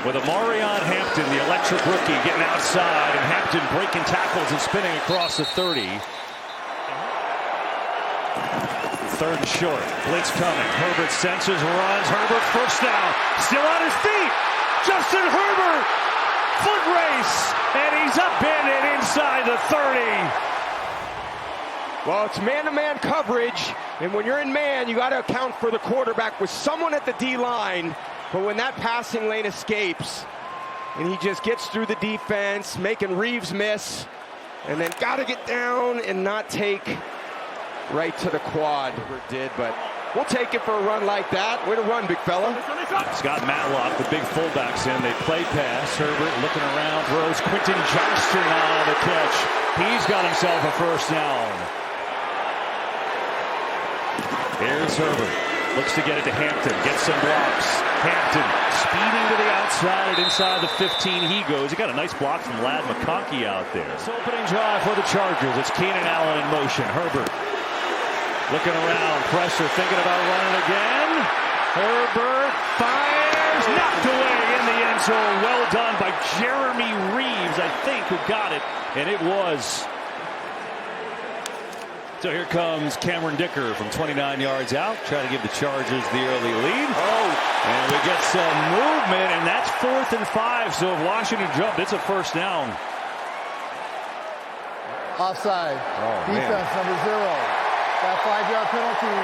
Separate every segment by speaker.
Speaker 1: with Amarion Hampton, the electric rookie, getting outside, and Hampton breaking tackles and spinning across the 30. Third and short. Blitz coming. Herbert senses, runs. Herbert first down. Still on his feet. Justin Herbert. Foot race. And he's upended inside the 30.
Speaker 2: Well, it's man-to-man coverage. And when you're in man, you got to account for the quarterback with someone at the D-line. But when that passing lane escapes, and he just gets through the defense, making Reeves miss, and then got to get down and not take right to the quad. Did, but we'll take it for a run like that. Way to run, big fella.
Speaker 1: Scott Matlock, the big fullbacks in. They play pass. Herbert looking around, throws. Quentin Johnston on the catch. He's got himself a first down. Here's Herbert. Looks to get it to Hampton. Gets some blocks. Hampton speeding to the outside. Inside the 15 he goes. He got a nice block from Ladd McConkey out there. This opening drive for the Chargers. It's Keenan Allen in motion. Herbert looking around. Pressure. Thinking about running again. Herbert fires. Knocked away in the end zone. Well done by Jeremy Reeves, I think, who got it. And it was. So here comes Cameron Dicker from 29 yards out, trying to give the Chargers the early lead. And we get some movement, and that's 4th and 5. So if Washington jumped, it's a first down.
Speaker 3: Offside. Defense number 0. That 5-yard penalty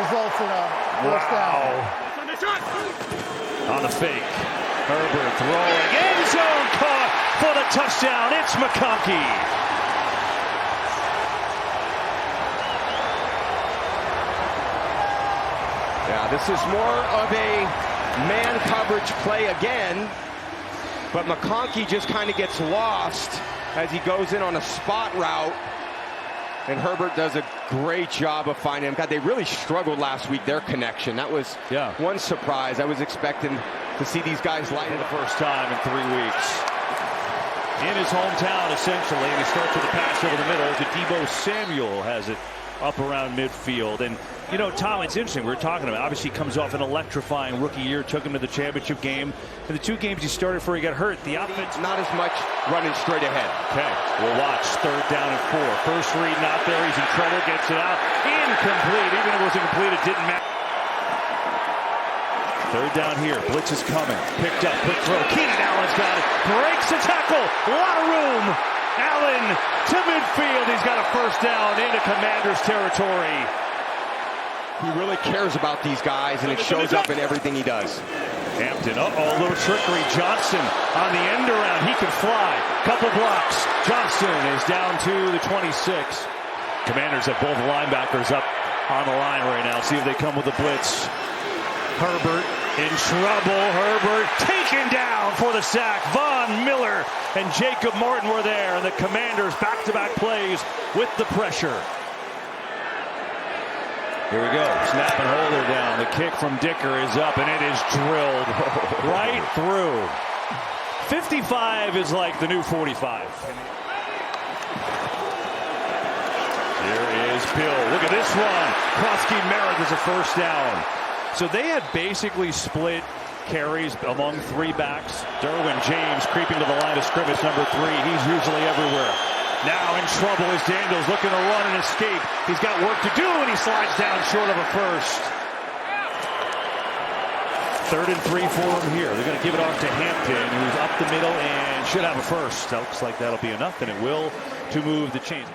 Speaker 3: results in a first down.
Speaker 1: On the fake. Herbert throwing. End zone caught for the touchdown. It's McConkey.
Speaker 2: Yeah, this is more of a man coverage play again, but McConkey just kind of gets lost as he goes in on a spot route, and Herbert does a great job of finding him. God, they really struggled last week, their connection. That was one surprise. I was expecting to see these guys line it
Speaker 1: the first time in 3 weeks. In his hometown, essentially, and he starts with a pass over the middle to Deebo Samuel, has it up around midfield. And you know, Tom, it's interesting. We were talking about, obviously, he comes off an electrifying rookie year, took him to the championship game. In the 2 games he started before he got hurt, the offense
Speaker 2: not as much running straight ahead.
Speaker 1: Okay, we'll watch. 3rd down and 4. First read not there. He's in trouble. Gets it out. Incomplete. Even if it wasn't complete, it didn't matter. 3rd down here. Blitz is coming. Picked up. Quick throw. Keenan Allen's got it. Breaks the tackle. A lot of room. Allen to midfield. He's got a first down into Commanders territory.
Speaker 2: He really cares about these guys, and it shows up in everything he does.
Speaker 1: Hampton, a little trickery. Johnson on the end around. He can fly. Couple blocks. Johnson is down to the 26. Commanders have both linebackers up on the line right now. See if they come with a blitz. Herbert in trouble. Herbert taken down for the sack. Von Miller and Jacob Martin were there, and the Commanders back-to-back plays with the pressure. Here we go. Snap and holder down. The kick from Dicker is up, and it is drilled right through. 55 is like the new 45. Here is Bill. Look at this one. Krosky Merritt is a first down. So they had basically split carries among 3 backs. Derwin James creeping to the line of scrimmage, number 3. He's usually everywhere. Now in trouble is Daniels, looking to run and escape. He's got work to do, and he slides down short of a first. 3rd and 3 for him here. They're going to give it off to Hampton, who's up the middle and should have a first. That looks like that'll be enough, and it will to move the chains.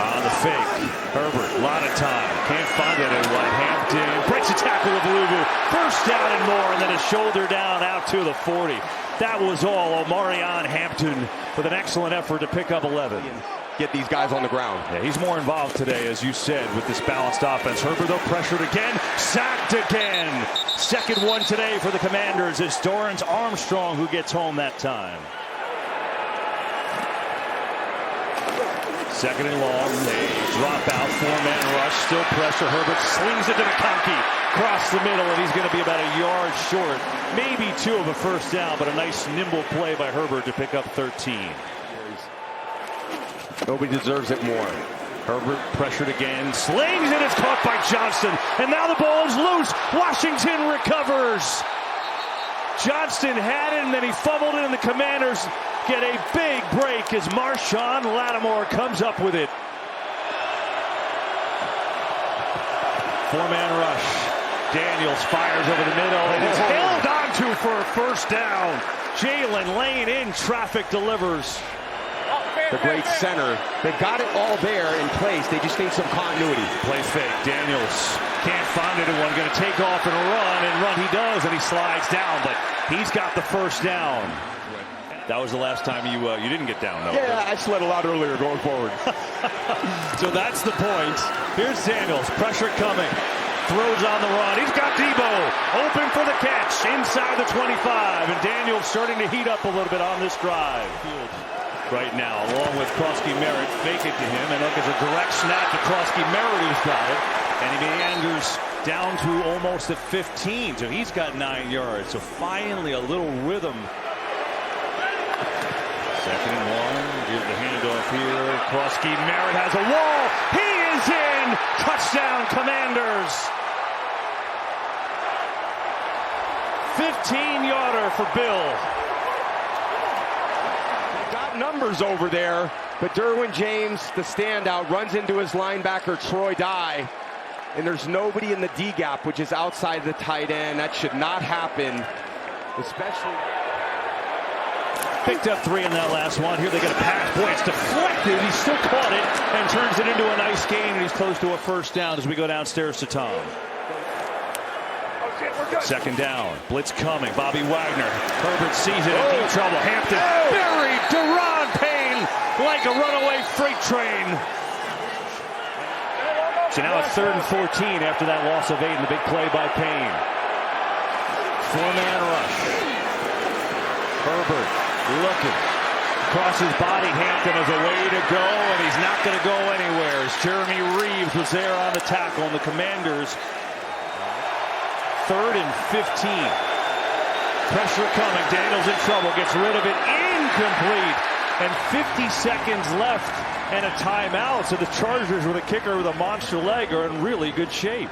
Speaker 1: On the fake, Herbert, a lot of time. Can't find it in one. Hampton breaks a tackle with Luvu. First down and more, and then a shoulder down out to the 40. That was all. Amarion Hampton with an excellent effort to pick up 11.
Speaker 2: Get these guys on the ground.
Speaker 1: Yeah, he's more involved today, as you said, with this balanced offense. Herbert, though, pressured again, sacked again. Second one today for the Commanders. It's Dorrance Armstrong who gets home that time. 2nd and long. They drop out. 4-man rush. Still pressure. Herbert slings it to McConkey. Across the middle, and he's going to be about a yard short. Maybe 2 of a first down, but a nice nimble play by Herbert to pick up 13.
Speaker 2: Nobody deserves it more.
Speaker 1: Herbert pressured again, slings it, it's caught by Johnston, and now the ball is loose. Washington recovers. Johnston had it, and then he fumbled it, and the Commanders get a big break as Marshawn Lattimore comes up with it. Four-man rush. Daniels fires over the middle and is held onto for a first down. Jalen Lane in traffic delivers.
Speaker 2: The great center. They got it all there in place. They just need some continuity.
Speaker 1: Play fake. Daniels can't find anyone. Going to take off and run he does, and he slides down, but he's got the first down. That was the last time you didn't get down, though.
Speaker 2: Yeah, I slid a lot earlier going forward.
Speaker 1: So that's the point. Here's Daniels. Pressure coming. Throws on the run. He's got Debo open for the catch inside the 25. And Daniels starting to heat up a little bit on this drive. Right now, along with Krosky-Merritt, fake it to him, and look, it's a direct snap to Krosky-Merritt who's got it, and he meanders down to almost the 15, so he's got 9 yards. So finally a little rhythm. Second and 1, give the handoff here. Krosky-Merritt has a wall. He is in. Touchdown, Commanders. 15-yarder for Bill.
Speaker 2: Numbers over there, but Derwin James, the standout, runs into his linebacker Troy Dye, and there's nobody in the D gap, which is outside the tight end. That should not happen, especially.
Speaker 1: Picked up 3 in that last one. Here they get a pass. Boy, it's deflected. He still caught it and turns it into a nice gain, and he's close to a first down as we go downstairs to Tom. Second down. Blitz coming. Bobby Wagner. Herbert sees it in deep trouble. Hampton buried. Deron Payne like a runaway freight train. So now it's 3rd and 14 after that loss of 8 and the big play by Payne. Four-man rush. Herbert looking. Across his body. Hampton has a way to go, and he's not going to go anywhere. As Jeremy Reeves was there on the tackle, and the Commanders 3rd and 15. Pressure coming. Daniels in trouble. Gets rid of it. Incomplete. And 50 seconds left and a timeout. So the Chargers with a kicker with a monster leg are in really good shape.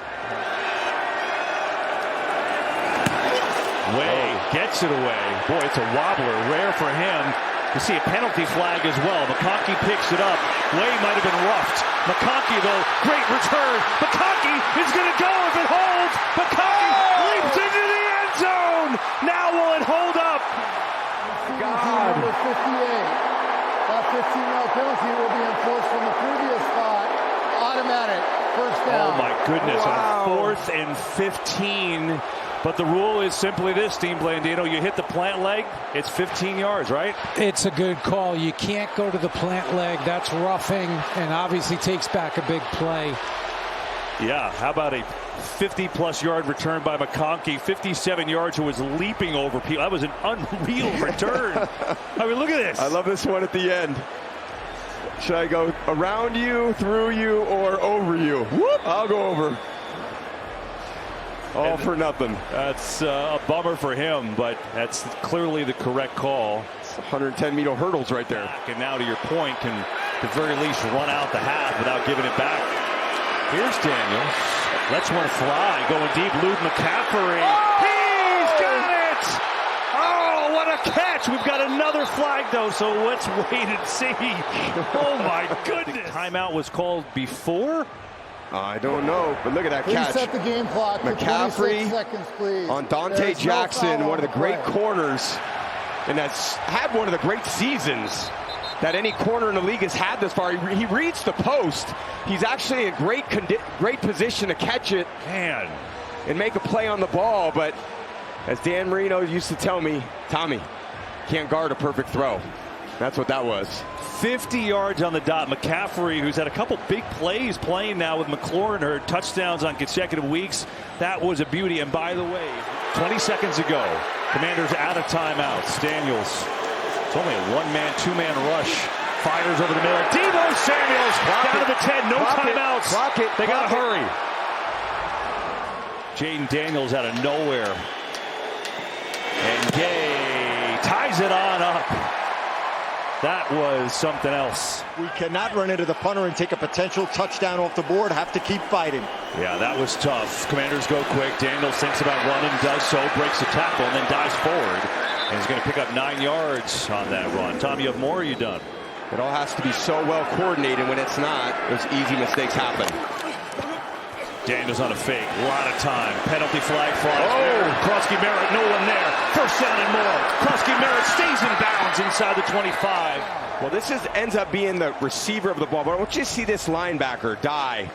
Speaker 1: Way gets it away. Boy, it's a wobbler. Rare for him. You see a penalty flag as well. McConkey picks it up. Way might have been roughed. McConkey, though, great return. McConkey is going to go if it holds. McConkey leaps into the end zone. Now will it hold up?
Speaker 3: God. Number 58. That 15-yard penalty will be enforced from the previous spot. Automatic. First down.
Speaker 1: Oh, my goodness. Wow. On 4th and 15. But the rule is simply this, Team Blandino. You hit the plant leg, it's 15 yards, right?
Speaker 4: It's a good call. You can't go to the plant leg. That's roughing and obviously takes back a big play.
Speaker 1: Yeah, how about a 50-plus yard return by McConkey, 57 yards, who was leaping over people. That was an unreal return. I mean, look at this.
Speaker 2: I love this one at the end. Should I go around you, through you, or over you? Whoop, I'll go over. All for nothing.
Speaker 1: That's a bummer for him, but that's clearly the correct call.
Speaker 2: It's 110-meter hurdles right there.
Speaker 1: And now, to your point, can at the very least run out the half without giving it back. Here's Daniels. Lets one fly. Going deep. Luke McCaffrey.
Speaker 2: Oh!
Speaker 1: He's got it! Oh, what a catch! We've got another flag, though, so let's wait and see. Oh, my goodness. Timeout was called before?
Speaker 2: I don't know, but look at that catch.
Speaker 3: Reset the game clock.
Speaker 2: McCaffrey
Speaker 3: 26 seconds, please.
Speaker 2: On Dante Jackson, one of the great corners, and that's had one of the great seasons that any corner in the league has had this far. He reads the post. He's actually in great position to catch it and make a play on the ball. But as Dan Marino used to tell me, Tommy, can't guard a perfect throw. That's what that was.
Speaker 1: 50 yards on the dot. McCaffrey, who's had a couple big plays playing now with McLaurin, her touchdowns on consecutive weeks. That was a beauty. And by the way, 20 seconds ago, Commanders out of timeouts. Daniels, it's only a one-man, two-man rush. Fires over the middle. Deebo Samuels down to the 10. No timeouts. They got to hurry. Jaden Daniels out of nowhere. And Gay ties it on up. That was something else.
Speaker 5: We cannot run into the punter and take a potential touchdown off the board. Have to keep fighting.
Speaker 1: Yeah, that was tough. Commanders go quick. Daniels thinks about running, does so, breaks the tackle, and then dives forward. And he's going to pick up 9 yards on that run. Tom, you have more, or are you done?
Speaker 2: It all has to be so well coordinated. When it's not, those easy mistakes happen.
Speaker 1: Daniels on a fake. A lot of time. Penalty flag flies. Oh! Krosky Merritt, no one there. First down and more. Krosky Merritt stays in bounds inside the 25.
Speaker 2: Well, this ends up being the receiver of the ball. But I want you to see this linebacker, Dye,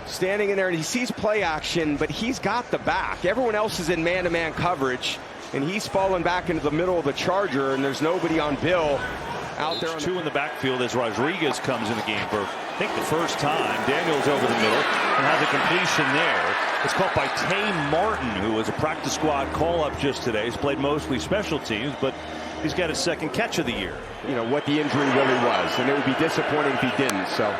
Speaker 2: standing in there, and he sees play action, but he's got the back. Everyone else is in man-to-man coverage, and he's falling back into the middle of the Charger, and there's nobody on Bill out there.
Speaker 1: Two in the backfield as Rodriguez comes in the game for, I think, the first time. Daniels over the middle and has a completion there. It's caught by Tay Martin, who was a practice squad call-up just today. He's played mostly special teams, but he's got his second catch of the year.
Speaker 2: You know what the injury really was, and it would be disappointing if he didn't. So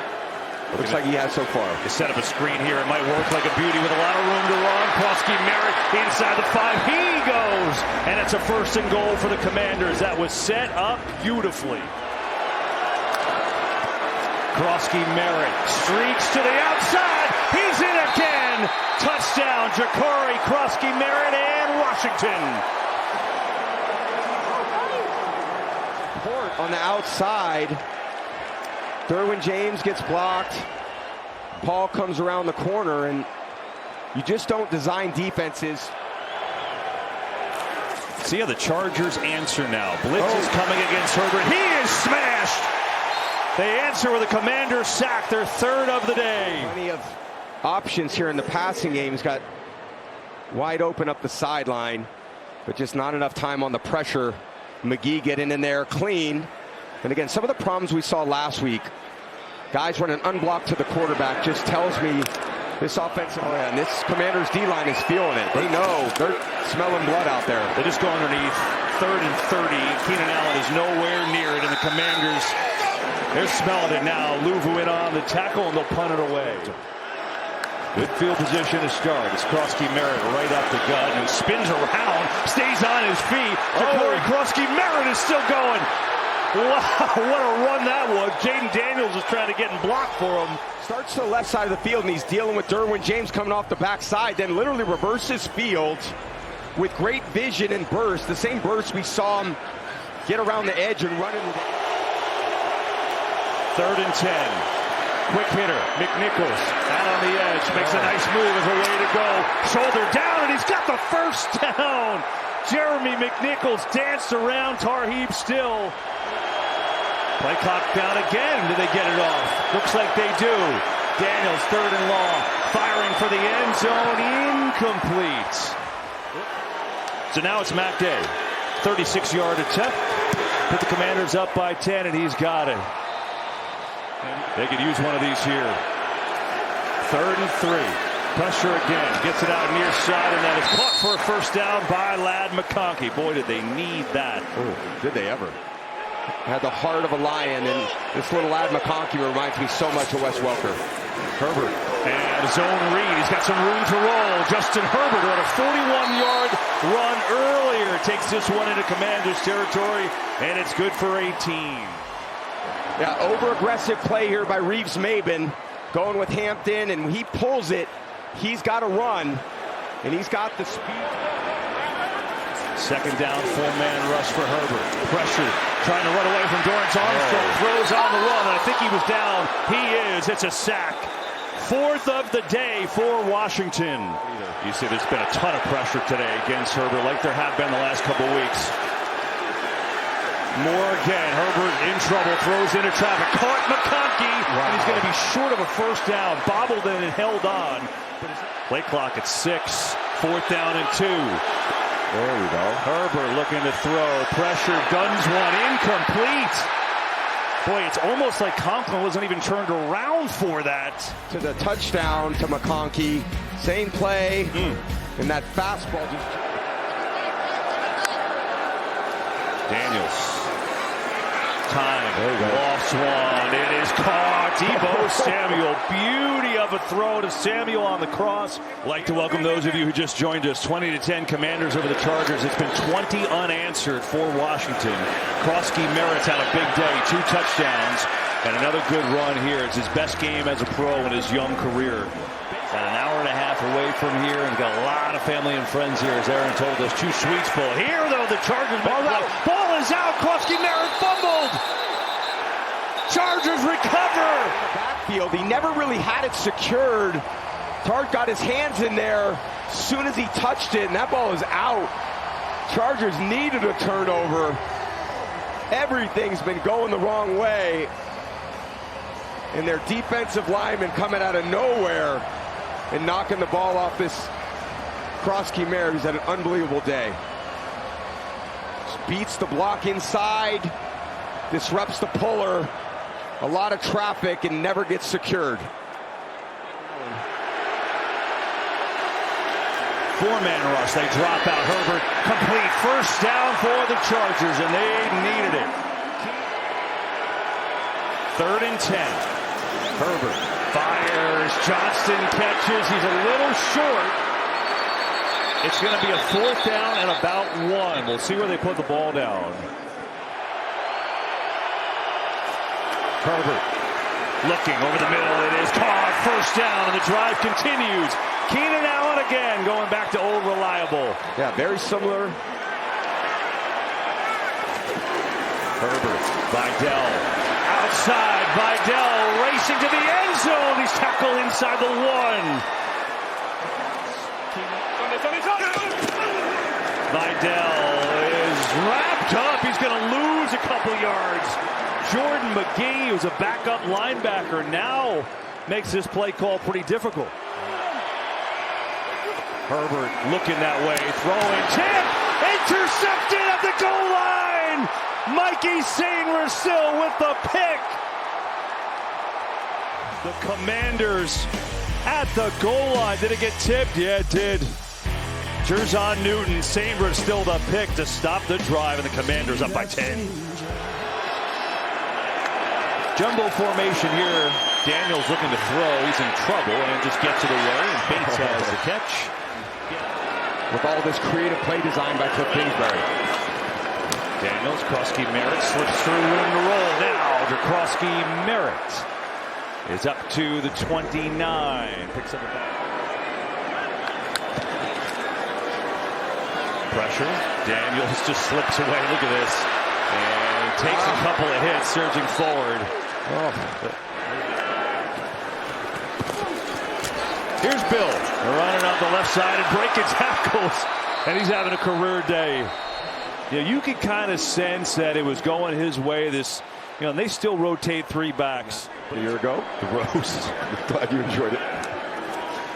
Speaker 2: looks like he has so far.
Speaker 1: They set up a screen here. It might work like a beauty with a lot of room to run. Krosky Merritt inside the 5. He goes, and it's a 1st and goal for the Commanders. That was set up beautifully. Krosky Merritt streaks to the outside. He's in again. Touchdown, Jakari Krosky Merritt and Washington.
Speaker 2: Port on the outside. Derwin James gets blocked. Paul comes around the corner, and you just don't design defenses.
Speaker 1: See how the Chargers answer now. Blitz is coming against Herbert. He is smashed. They answer with a Commander sack, their 3rd of the day.
Speaker 2: Plenty of options here in the passing game. He's got wide open up the sideline, but just not enough time on the pressure. McGee getting in there clean. And again, some of the problems we saw last week, guys running unblocked to the quarterback, just tells me this offensive line, this Commanders D-line is feeling it. They know, they're smelling blood out there.
Speaker 1: They just go underneath, 3rd and 30. Keenan Allen is nowhere near it, and the Commanders, they're smelling it now. Luvu in on the tackle, and they'll punt it away. Good field position to start. It's Krosky Merritt right up the gut, and spins around, stays on his feet. Jakari Krosky Merritt is still going. Wow, what a run that was. Jaden Daniels is trying to get in block for him.
Speaker 2: Starts to the left side of the field, and he's dealing with Derwin James coming off the backside, then literally reverses field with great vision and burst. The same burst we saw him get around the edge and run into the...
Speaker 1: 3rd and 10. Quick hitter, McNichols out on the edge, makes a nice move as a way to go. Shoulder down, and he's got the 1st down. Jeremy McNichols danced around Tarheeb still. Play clock down again. Do they get it off? Looks like they do. Daniels, 3rd and long, firing for the end zone, incomplete. So now it's Mac Day. 36-yard attempt. Put the Commanders up by 10, and he's got it. They could use one of these here. 3rd and 3. Pressure again. Gets it out near side, and that is caught for a 1st down by Ladd McConkey. Boy, did they need that.
Speaker 2: Oh, did they ever. Had the heart of a lion, and this little Ladd McConkey reminds me so much of Wes Welker.
Speaker 1: Herbert and zone read. He's got some room to roll. Justin Herbert had a 41-yard run earlier. Takes this one into Commanders territory, and it's good for 18.
Speaker 2: Yeah, over-aggressive play here by Reeves-Maben, going with Hampton, and he pulls it. He's got to run, and he's got the speed.
Speaker 1: 2nd down, 4-man rush for Herbert. Pressure, trying to run away from Dorrance Armstrong. Throws on the run, and I think he was down. He is. It's a sack. 4th of the day for Washington. You see there's been a ton of pressure today against Herbert, like there have been the last couple weeks. More again. Herbert in trouble, throws into traffic. Caught McConkey, and he's going to be short of a 1st down. Bobbled in and held on. Play clock at 6. 4th down and 2.
Speaker 2: There we go.
Speaker 1: Herbert looking to throw. Pressure, guns one, incomplete. Boy, it's almost like Conklin wasn't even turned around for that.
Speaker 2: To the touchdown to McConkey. Same play. And that fastball just...
Speaker 1: Daniels time. Lost one. It is caught. Deebo Samuel. Beauty of a throw to Samuel on the cross. I'd like to welcome those of you who just joined us. 20-10 Commanders over the Chargers. It's been 20 unanswered for Washington. Krosky Merritt's had a big day. 2 touchdowns and another good run here. It's his best game as a pro in his young career. About an hour and a half away from here, and got a lot of family and friends here, as Aaron told us. 2 sweets full. Here, though, the Chargers ball is out. Krosky Merritt fumbled. Chargers recover.
Speaker 2: Backfield. He never really had it secured. Tart got his hands in there as soon as he touched it, and that ball is out. Chargers needed a turnover. Everything's been going the wrong way, and their defensive linemen coming out of nowhere and knocking the ball off this Krosky Merritt, who's had an unbelievable day. Just beats the block inside, disrupts the puller, a lot of traffic, and never gets secured.
Speaker 1: 4-man rush. They drop out. Herbert complete. First down for the Chargers, and they needed it. 3rd and 10. Herbert fires. Johnston catches. He's a little short. It's going to be a 4th down and about 1. We'll see where they put the ball down. Herbert looking over the middle. It is caught. First down, and the drive continues. Keenan Allen again going back to old reliable.
Speaker 2: Yeah, very similar.
Speaker 1: Herbert, Vidal. Outside, Vidal racing to the end zone. He's tackled inside the 1. Vidal is wrapped up. He's going to lose a couple yards. Jordan McGee, who's a backup linebacker, now makes this play call pretty difficult. Herbert looking that way, throwing, tip, intercepted at the goal line. Mikey Sainristil with the pick. The Commanders at the goal line. Did it get tipped? Yeah, it did. Jerzon Newton, Sainristil the pick to stop the drive, and the Commanders up by 10. Jumbo formation here. Daniels looking to throw. He's in trouble and just gets it away, and Bates has the catch.
Speaker 2: With all this creative play design by Cliff Kingsbury.
Speaker 1: Daniels, Krosky Merritt slips through room to roll. Now to Krosky Merritt is up to the 29. Picks up a back. Pressure. Daniels just slips away. Look at this. And takes a couple of hits, surging forward. Here's Bill running up the left side and breaking tackles, and he's having a career day. You could kind of sense that it was going his way. And they still rotate 3 backs.
Speaker 2: A year ago,
Speaker 1: the Rose.
Speaker 2: Glad you enjoyed it.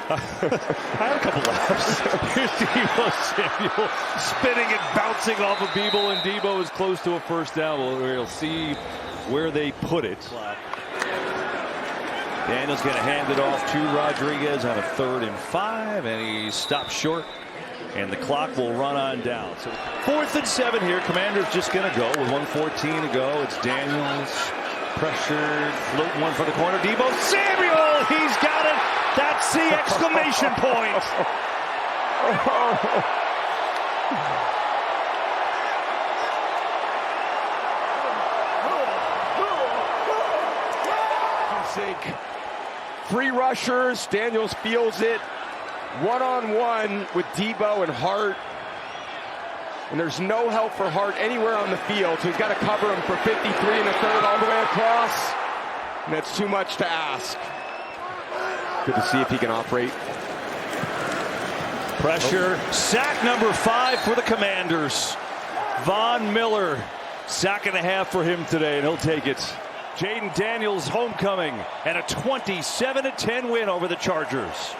Speaker 1: I had a couple laughs. Here's Deebo Samuel spinning and bouncing off of Beeble, and Deebo is close to a first down. We'll see where they put it. Daniel's going to hand it off to Rodriguez on a 3rd and 5, and he stops short, and the clock will run on down. So 4th and 7 here. Commanders just going to go with 1:14 to go. It's Daniels pressured, floating one for the corner. Deebo Samuel, he's got it. That's the exclamation point.
Speaker 2: Free rushers. Daniels feels it. One-on-one with Deebo and Hart. And there's no help for Hart anywhere on the field, so he's got to cover him for 53 and a third all the way across. And that's too much to ask. Good to see if he can operate.
Speaker 1: Pressure. Sack number 5 for the Commanders. Von Miller. Sack and a half for him today, and he'll take it. Jaden Daniels homecoming and a 27-10 win over the Chargers.